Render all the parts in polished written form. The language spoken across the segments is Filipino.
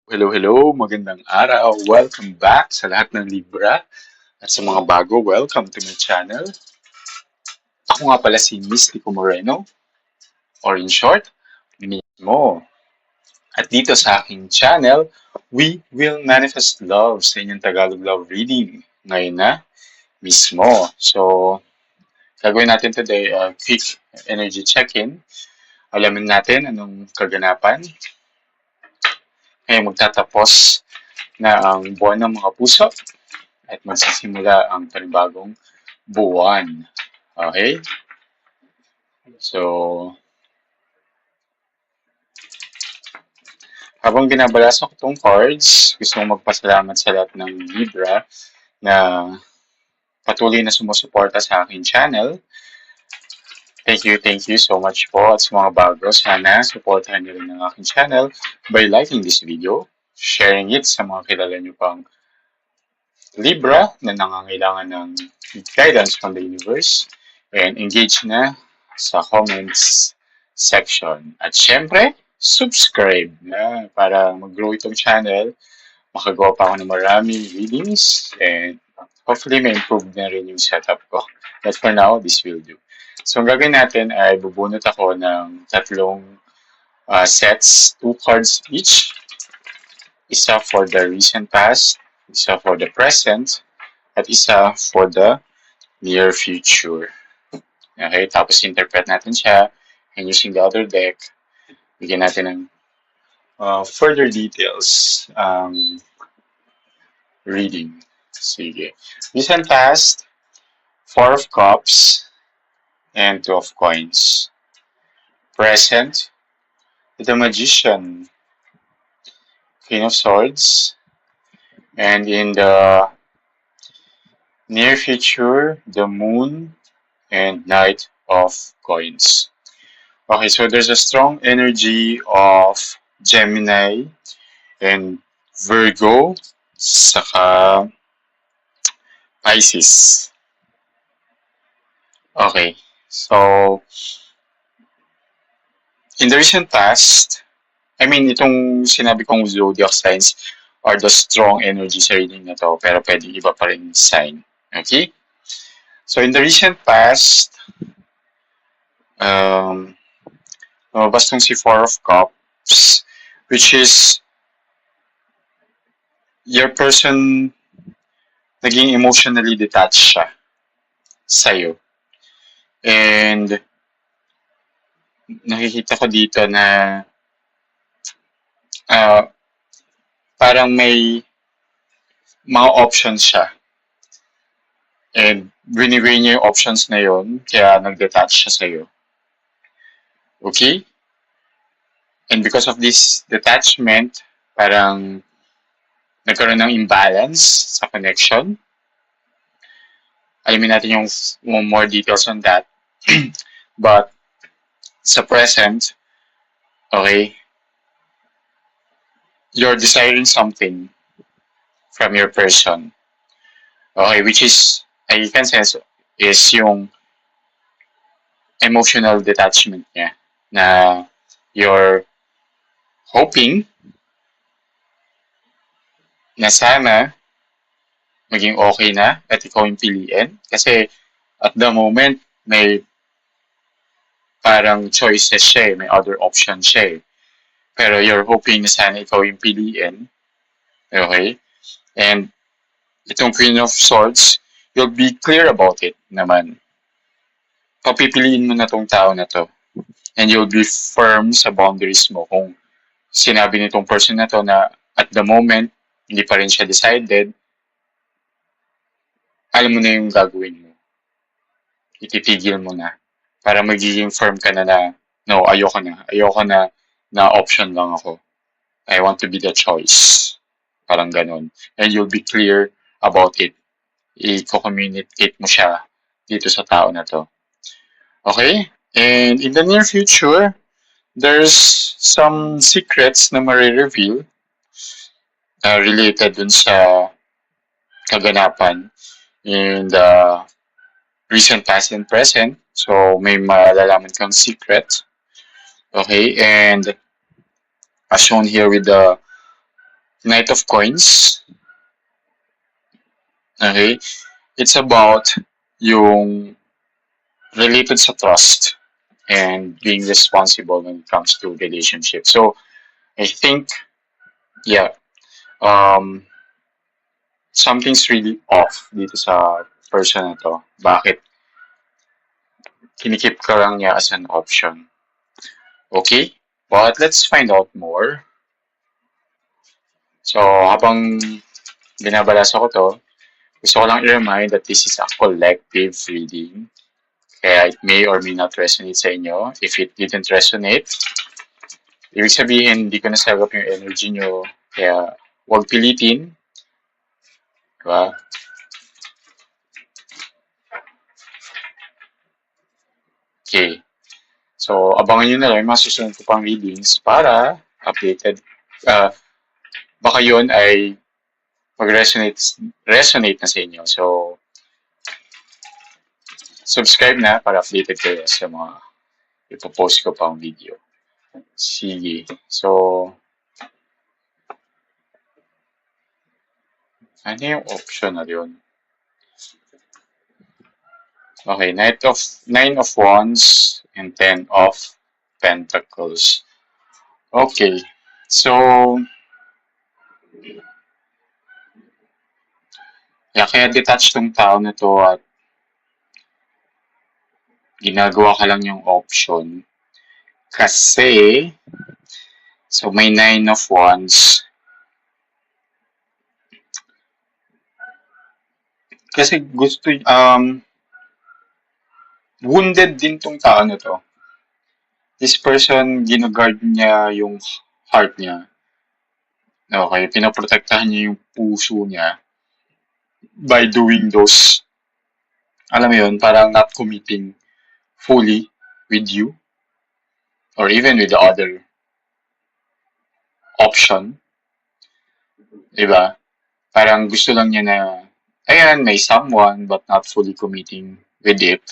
Hello, hello. Magandang araw. Welcome back sa lahat ng Libra. At sa mga bago, welcome to my channel. Ako nga pala si Mystico Moreno, or in short, Mismo. At dito sa aking channel, we will manifest love sa inyong Tagalog love reading. Ngayon na, mismo. So, gagawin natin today a quick energy check-in. Alamin natin anong kaganapan. Ngayon magtatapos na ang buwan ng mga puso at magsisimula ang panibagong buwan. Okay? So, habang binabasa ko itong cards, gusto kong magpasalamat sa lahat ng Libra na patuloy na sumusuporta sa aking channel. Thank you so much po. At sa mga bago, sana supportahan niyo rin ang aking channel by liking this video, sharing it sa mga kilala niyo pang Libra na nangangailangan ng guidance from the universe, and engage na sa comments section. At syempre, subscribe na para mag-grow itong channel, makagawa pa ako ng maraming readings, and hopefully may improve na rin yung setup ko. But for now, this will do. So, ang gagawin natin ay bubunot ako ng tatlong sets, 2 cards each. Isa for the recent past, isa for the present, at isa for the near future. Okay, tapos interpret natin siya, and using the other deck, bigyan natin ng further details reading. Sige. Recent past, 4 of Cups, and 2 of Coins. Present, the Magician, Queen of Swords, and in the near future, the Moon, and Knight of Coins. Okay, so there's a strong energy of Gemini and Virgo, saka Pisces. Okay, so in the recent past, itong sinabi kong zodiac signs are the strong energy sa reading na to, pero pwede iba pa rin sign. Okay? So in the recent past, lumabas tong si 4 of Cups, which is your person naging emotionally detached siya sa'yo. And nakikita ko dito na parang may mga options siya. And wini-weigh niya yung options na yun, kaya nag-detach siya sa'yo. Okay? And because of this detachment, parang nagkaroon ng imbalance sa connection. Alamin natin yung more details on that. But sa present, okay, you're desiring something from your person. Okay, which is, I can sense, is yung emotional detachment niya na you're hoping na sana maging okay na at ikaw yung piliin. Kasi at the moment, may parang choices siya, may other options siya. Pero you're hoping na sana ikaw yung piliin. Okay? And itong Queen of Swords, you'll be clear about it naman. Papipiliin mo na tong tao na to. And you'll be firm sa boundaries mo kung sinabi nitong person na to na at the moment, hindi pa rin siya decided, alam mo na yung gagawin mo. Ititigil mo na. Para magiging firm ka na no, ayoko na. Ayoko na option lang ako. I want to be the choice. Parang ganun. And you'll be clear about it. I-communicate mo siya dito sa tao na to. Okay? And in the near future, there's some secrets na marireveal related dun sa kaganapan in the recent past and present. So, may malalaman kang secret. Okay? And as shown here with the Knight of Coins. Okay? It's about yung related sa trust and being responsible when it comes to relationship. So, I think, yeah, um, something's really off dito sa person na to. Bakit kinikip ka lang niya as an option? Okay? But let's find out more. So, habang binabalasa ko to, gusto ko lang i-remind that this is a collective reading. Kaya it may or may not resonate sa inyo. If it didn't resonate, ibig sabihin, hindi ko nasagap yung energy nyo. Kaya, huwag pilitin. Diba? Okay. So, abangan nyo na lang yung mga susunod ko pang readings para updated. Baka yun ay mag-resonate na sa inyo. So, subscribe na para updated kayo sa mga ipopost ko pang video. Sige. So, ano yung option na yun? Okay, Nine of Wands and Ten of Pentacles. Okay. So, kaya detached tong tao na to at ginagawa ka lang yung option. Kasi, so may Nine of Wands. Kasi gusto, wounded din tong tao na to. This person, ginaguard niya yung heart niya. Okay, pinoprotektahan niya yung puso niya by doing those, alam mo yun, parang not committing fully with you or even with the other option. Diba? Parang gusto lang niya na, ayan, may someone but not fully committing with it.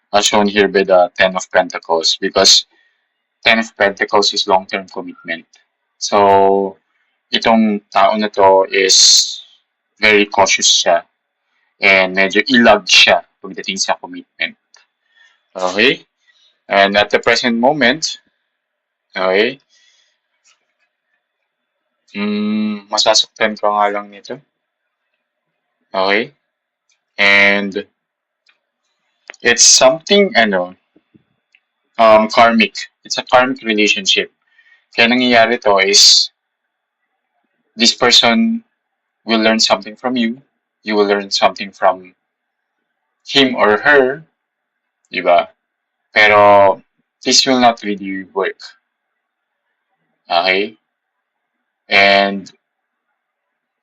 As shown here by the Ten of Pentacles because Ten of Pentacles is long-term commitment. So, itong tao na to is very cautious siya and medyo ilag siya pagdating sa commitment. Okay? And at the present moment, okay, masasaktan ka nga lang nito. Okay? And it's something, karmic. It's a karmic relationship. Kaya nangyayari to is this person will learn something from you. You will learn something from him or her. Diba? Pero this will not really work. Okay? And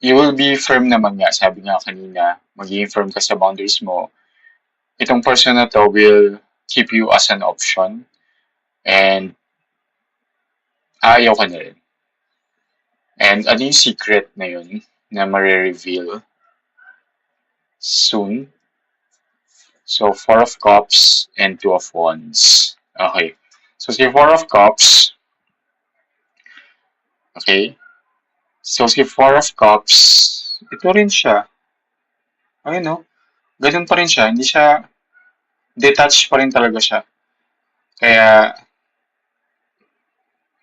you will be firm naman nga. Sabi nga kanina, magiging firm ka sa boundaries mo. Itong person na to will keep you as an option. And ayaw ka na rin. And ano yung secret na yun na marireveal soon? So, Four of Cups and Two of Wands. Okay. So, si Four of Cups, okay? So, si Four of Cups, ito rin siya. Ayun, no? Ganun pa rin siya. Hindi siya, detached pa rin talaga siya. Kaya,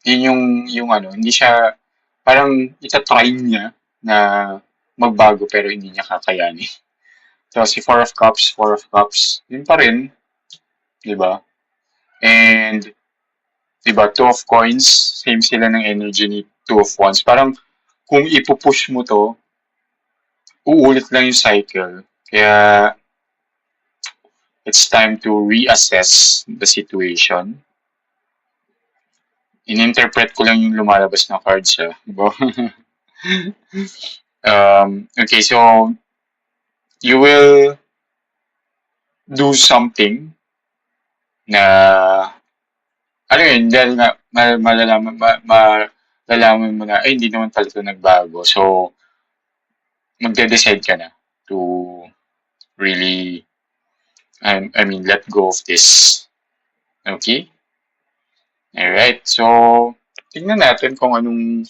yun yung hindi siya, parang itatry niya na magbago pero hindi niya kakayanin. So, si Four of Cups, yun pa rin, di ba? And, di ba, Two of Coins, same sila ng energy ni Two of Wands. Parang, kung ipupush mo to, uulit lang yung cycle. Kaya, it's time to reassess the situation. In-interpret ko lang yung lumalabas na cards, diba? Okay, so, you will do something na, ano yun, dahil nga, malalaman mo na, ay, hindi naman pala ito nagbago. So, magde-decide ka na to really, let go of this. Okay? Alright, so, tingnan natin kung anong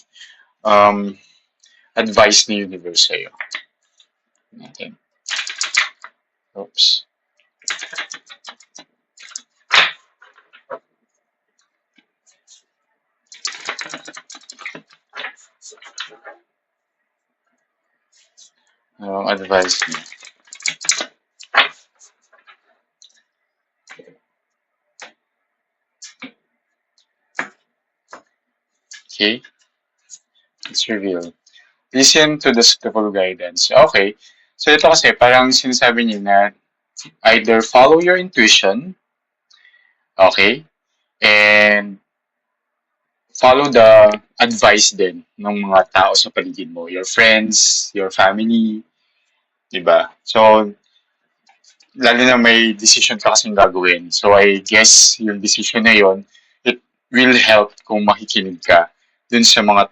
advice ni universe sa'yo. Natin. Oops. Advice niya. Okay. Let's reveal. Listen to the skillful guidance. Okay. So ito kasi parang sinasabi niya na either follow your intuition, okay, and follow the advice din ng mga tao sa paligid mo, your friends, your family, diba? So, lalo na may decision ka kasing gagawin. So, I guess yung decision na yon, it will help kung makikinig ka dun sa mga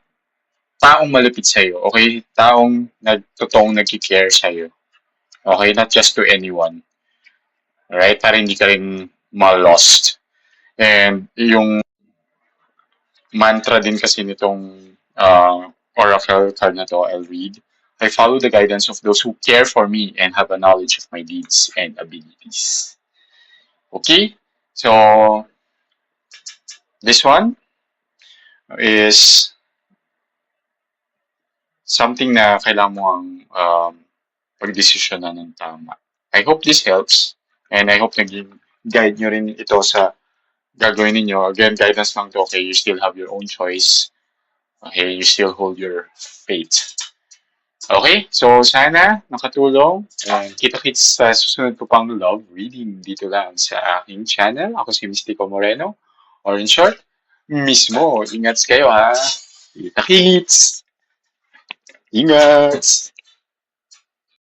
taong malapit sa'yo, okay? Taong totoong nag-care sa'yo. Okay? Not just to anyone. Alright? Para hindi ka rin ma-lost. And yung mantra din kasi nitong oracle card na to, I'll read. I follow the guidance of those who care for me and have a knowledge of my needs and abilities. Okay? So, this one is something na kailangan mo ang pagdesisyonan ng tama. I hope this helps and I hope naging guide nyo rin ito sa gagawin ninyo. Again, guidance lang to, okay? You still have your own choice. Okay? You still hold your fate. Okay? So, sana nakatulong. And kita-kits sa susunod ko pang love reading dito lang sa aking channel. Ako si Mystico Moreno. Or in short, mismo. Ingat kayo ha. Kita-kits! Ingat!